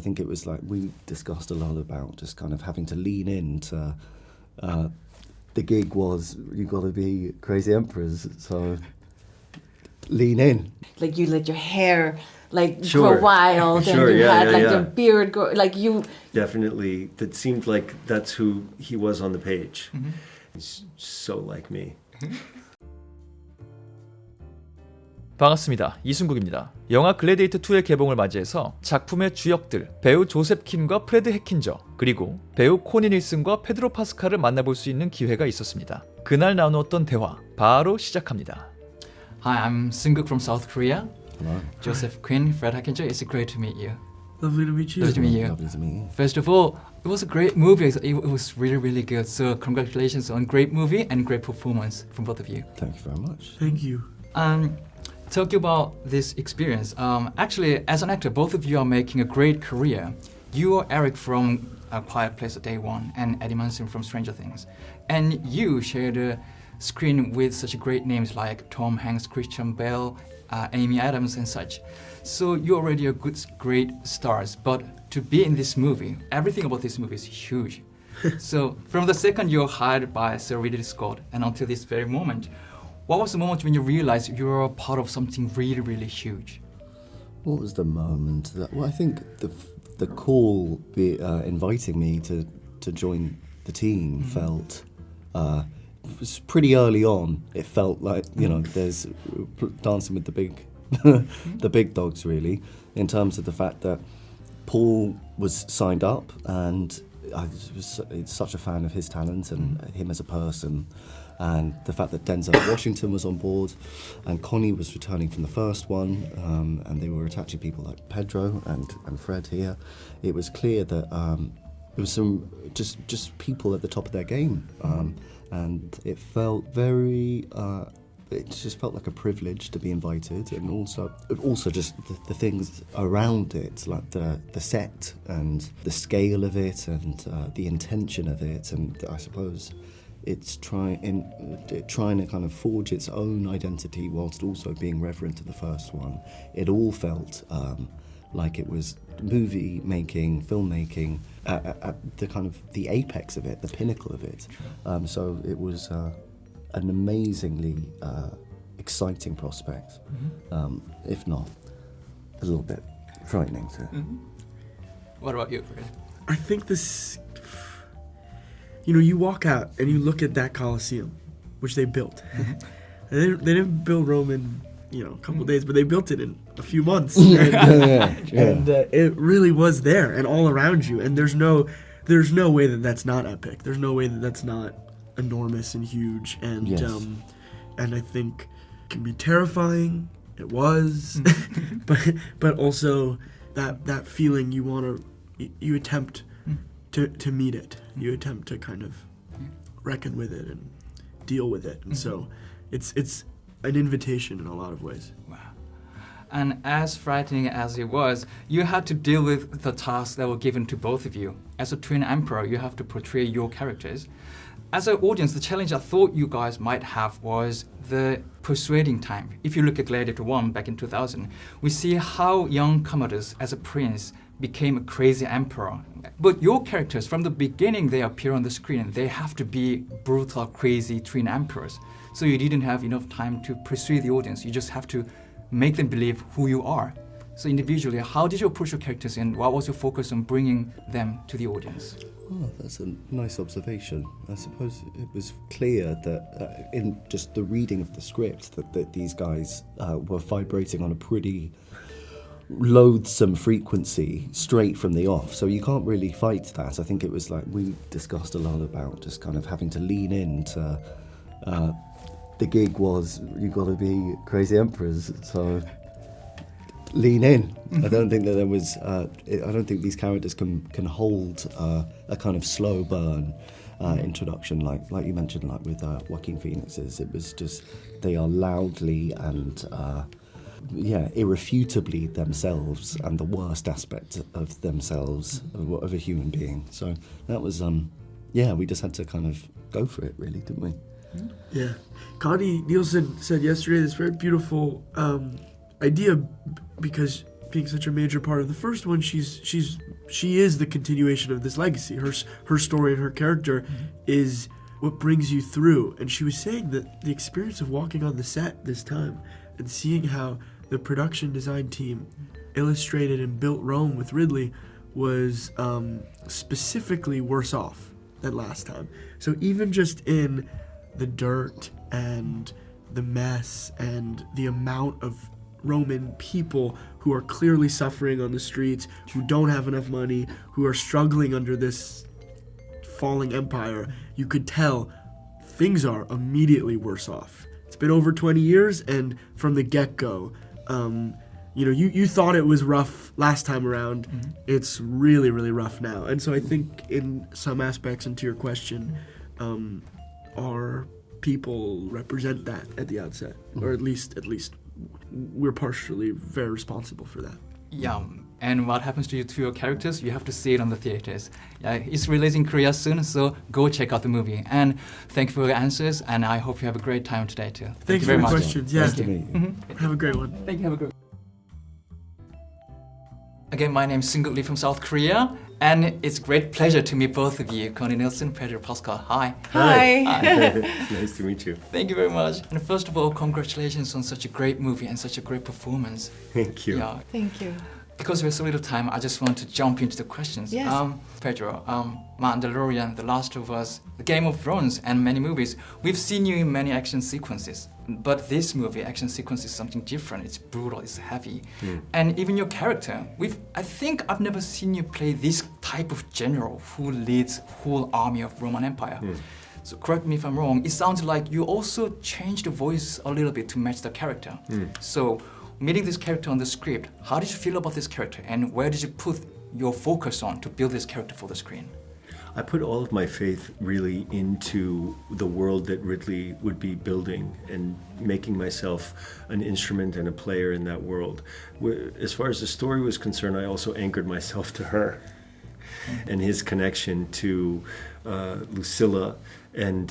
think it was like we discussed a lot about just kind of having to lean into. The gig was you got to be crazy emperors, so lean in. Like you let your hair grow wild, and you had your beard grow, you. Definitely, that seemed like that's who he was on the page. Mm-hmm. He's so like me. 반갑습니다. 이승국입니다. 영화 글래디에이터 2의 개봉을 맞이해서 작품의 주역들 배우 조셉 킴과 프레드 해킨저 그리고 배우 코니 닐슨과 페드로 파스칼을 만나볼 수 있는 기회가 있었습니다. 그날 나누었던 대화 바로 시작합니다. Hi, I'm Seunguk from South Korea. Hello. Joseph Quinn, Fred Hackinger. It's great to meet you. Lovely to meet you. Lovely to meet you. Lovely to meet you. First of all, it was a great movie. It was really, really good. So congratulations on great movie and great performance from both of you. Thank you very much. Thank you. Talking about this experience, actually, as an actor, both of you are making a great career. You are Eric from A Quiet Place at Day One and Eddie Munson from Stranger Things. And you shared a screen with such great names like Tom Hanks, Christian Bale, Amy Adams and such. So you're already a great stars. But to be in this movie, everything about this movie is huge. So from the second you're hired by Sir Ridley Scott and until this very moment, what was the moment when you realized you were a part of something really, really huge? What was the moment? Well, I think the call inviting me to join the team felt was pretty early on. It felt like there's dancing with the big the big dogs really, in terms of the fact that Paul was signed up and I was such a fan of his talent and him as a person. And the fact that Denzel Washington was on board and Connie was returning from the first one, and they were attaching people like Pedro and Fred here, it was clear that it was some just people at the top of their game, and it felt very it just felt like a privilege to be invited, and also just the things around it, like the set and the scale of it and the intention of it, and I suppose it's trying to kind of forge its own identity whilst also being reverent to the first one. It all felt like it was movie making, filmmaking at the kind of the apex of it, the pinnacle of it. So it was an amazingly exciting prospect, if not a little bit frightening too. What about you, Fred? I think this, you walk out and you look at that Colosseum, which they built. They didn't build Rome in a couple days, but they built it in a few months. And it really was there and all around you. And there's no way that that's not epic. There's no way that that's not enormous and huge. And and I think it can be terrifying. It was, but also that feeling you attempt to meet it. You attempt to kind of reckon with it and deal with it. And so it's an invitation in a lot of ways. Wow. And as frightening as it was, you had to deal with the tasks that were given to both of you. As a twin emperor, you have to portray your characters. As an audience, the challenge I thought you guys might have was the persuading time. If you look at Gladiator 1 back in 2000, we see how young Commodus, as a prince, became a crazy emperor. But your characters, from the beginning they appear on the screen, they have to be brutal, crazy twin emperors. So you didn't have enough time to persuade the audience. You just have to make them believe who you are. So individually, how did you approach your characters and what was your focus on bringing them to the audience? Oh, that's a nice observation. I suppose it was clear that in just the reading of the script that these guys were vibrating on a pretty loathsome frequency straight from the off, so you can't really fight that. I think it was like we discussed a lot about just kind of having to lean into the gig was you got to be crazy emperors, so lean in. I don't think that there was I don't think these characters can hold a kind of slow burn introduction like you mentioned, like with Joaquin Phoenix's. It was just they are loudly and irrefutably themselves and the worst aspect of themselves of a human being. So that was we just had to kind of go for it, really, didn't we? Yeah. Connie Nielsen said yesterday this very beautiful idea, because being such a major part of the first one, she is the continuation of this legacy. Her story and her character is what brings you through. And she was saying that the experience of walking on the set this time and seeing how the production design team illustrated and built Rome with Ridley was specifically worse off than last time. So even just in the dirt and the mess and the amount of Roman people who are clearly suffering on the streets, who don't have enough money, who are struggling under this falling empire, you could tell things are immediately worse off. It's been over 20 years, and from the get-go, you thought it was rough last time around. It's really, really rough now. And so I think in some aspects, and to your question, our people represent that at the outset, or at least we're partially very responsible for that. Yeah, and what happens to your characters, you have to see it on the theaters. It's releasing in Korea soon, so go check out the movie. And thank you for your answers, and I hope you have a great time today too. Thank you very for much. the questions. Yeah. Nice to meet you. Have a great one. Thank you, have a great Again, my name is Seunguk Lee from South Korea, and it's a great pleasure to meet both of you, Connie Nielsen, Pedro Pascal. Hi. Hi. Nice to meet you. Thank you very much. And first of all, congratulations on such a great movie and such a great performance. Thank you. Yeah. Thank you. Because we have so little time, I just want to jump into the questions. Yes. Pedro, Mandalorian, The Last of Us, The Game of Thrones, and many movies. We've seen you in many action sequences. But this movie, action sequence, is something different. It's brutal, it's heavy. And even your character, I think I've never seen you play this type of general who leads whole army of Roman Empire. So correct me if I'm wrong, it sounds like you also changed the voice a little bit to match the character. So meeting this character on the script, how did you feel about this character, and where did you put your focus on to build this character for the screen? I put all of my faith really into the world that Ridley would be building and making myself an instrument and a player in that world. As far as the story was concerned, I also anchored myself to her and his connection to Lucilla. And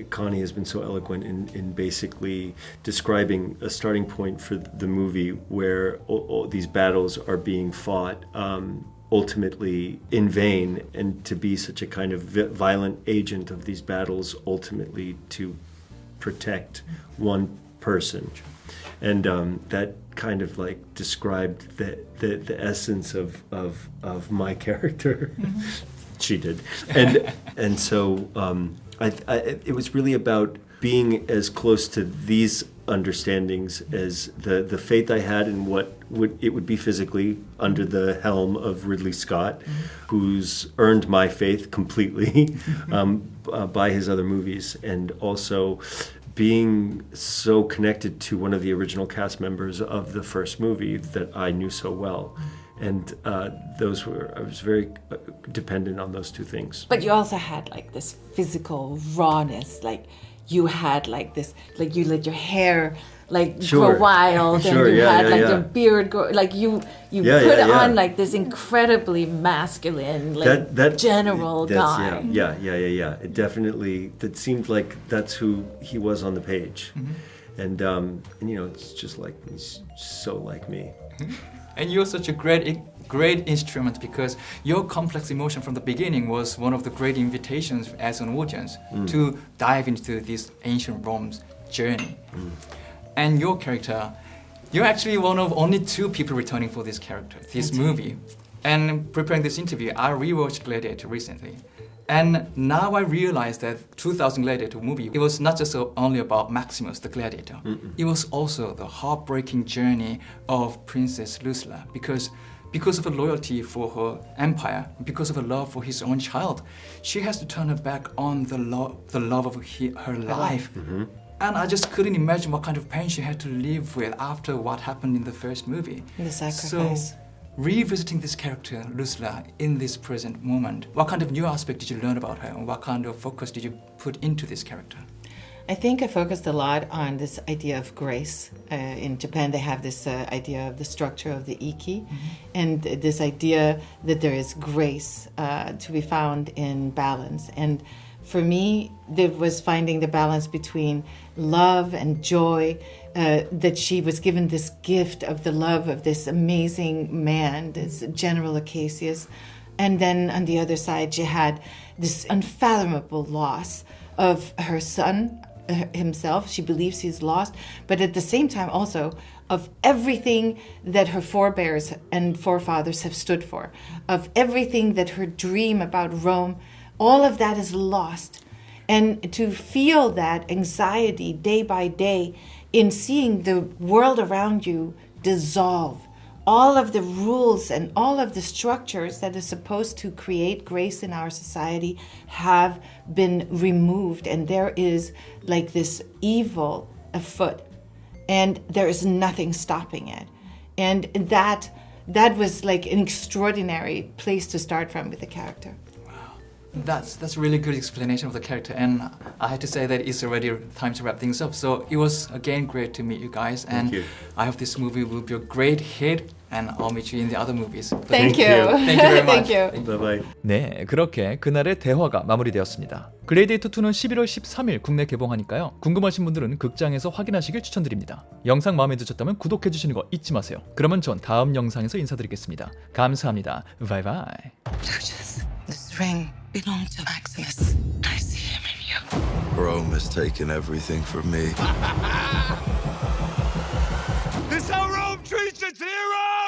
Connie has been so eloquent in basically describing a starting point for the movie where all these battles are being fought ultimately in vain, and to be such a kind of violent agent of these battles ultimately to protect one person. And that kind of like described the essence of my character. She did, and so it was really about being as close to these understandings as the faith I had in what it would be physically under the helm of Ridley Scott, who's earned my faith completely by his other movies, and also being so connected to one of the original cast members of the first movie that I knew so well. And I was very dependent on those two things. But you also had like this physical rawness, like you had like this, like you let your hair grow wild, and you had your beard grow, like you put on like this incredibly masculine, general guy. Yeah. It definitely, that seemed like that's who he was on the page. And it's just like, he's so like me. And you're such a great instrument, because your complex emotion from the beginning was one of the great invitations as an audience to dive into this ancient Rome's journey. And your character, you're actually one of only 2 people returning for this character, this movie. And preparing this interview, I rewatched Gladiator recently. And now I realize that 2000 Gladiator movie, it was not just only about Maximus, the gladiator. It was also the heartbreaking journey of Princess Lucilla, because of her loyalty for her empire, because of her love for his own child, she has to turn her back on the love of her life. And I just couldn't imagine what kind of pain she had to live with after what happened in the first movie. The sacrifice. So, revisiting this character, Lucilla, in this present moment, what kind of new aspect did you learn about her, and what kind of focus did you put into this character? I think I focused a lot on this idea of grace. In Japan, they have this idea of the structure of the iki, and this idea that there is grace to be found in balance. And for me, it was finding the balance between love and joy, that she was given this gift of the love of this amazing man, this General Acacius. And then on the other side, she had this unfathomable loss of her son himself. She believes he's lost, but at the same time also of everything that her forebears and forefathers have stood for, of everything that her dream about Rome, all of that is lost. And to feel that anxiety day by day in seeing the world around you dissolve, all of the rules and all of the structures that are supposed to create grace in our society have been removed, and there is like this evil afoot, and there is nothing stopping it. And that was like an extraordinary place to start from with the character. That's a really good explanation of the character, and I have to say that it's already time to wrap things up. So it was again great to meet you guys, and I hope this movie will be a great hit, and I'll meet you in the other movies. Thank you. Thank you very much. Thank you. Bye-bye. 네, 그렇게 그날의 대화가 마무리되었습니다. 글래디에이터 2는 11월 13일 국내 개봉하니까요. 궁금하신 분들은 극장에서 확인하시길 추천드립니다. 영상 마음에 드셨다면 구독해주시는 거 잊지 마세요. 그러면 전 다음 영상에서 인사드리겠습니다. 감사합니다. 바이바이. Lucius, this ring belonged to Maximus. I see him in you. Rome has taken everything from me. This how Rome treats its heroes!